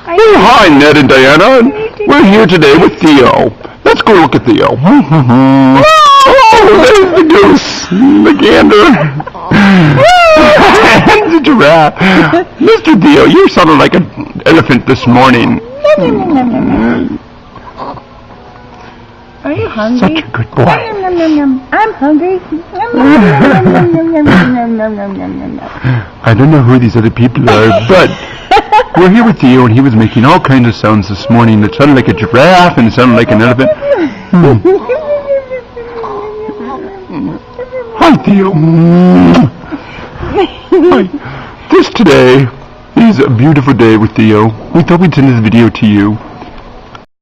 Oh, hi, Ned and Diana. We're here today with Theo. Let's go look at Theo. Oh, there's the goose, the gander, and the giraffe. Mr. Theo, you sounded like an elephant this morning. Are you hungry? Such a good boy. I'm hungry. I don't know who these other people are, but we're here with Theo, and he was making all kinds of sounds this morning. It sounded like a giraffe, and it sounded like an elephant. Hi, Theo. Hi. This today is a beautiful day with Theo. We thought we'd send this video to you.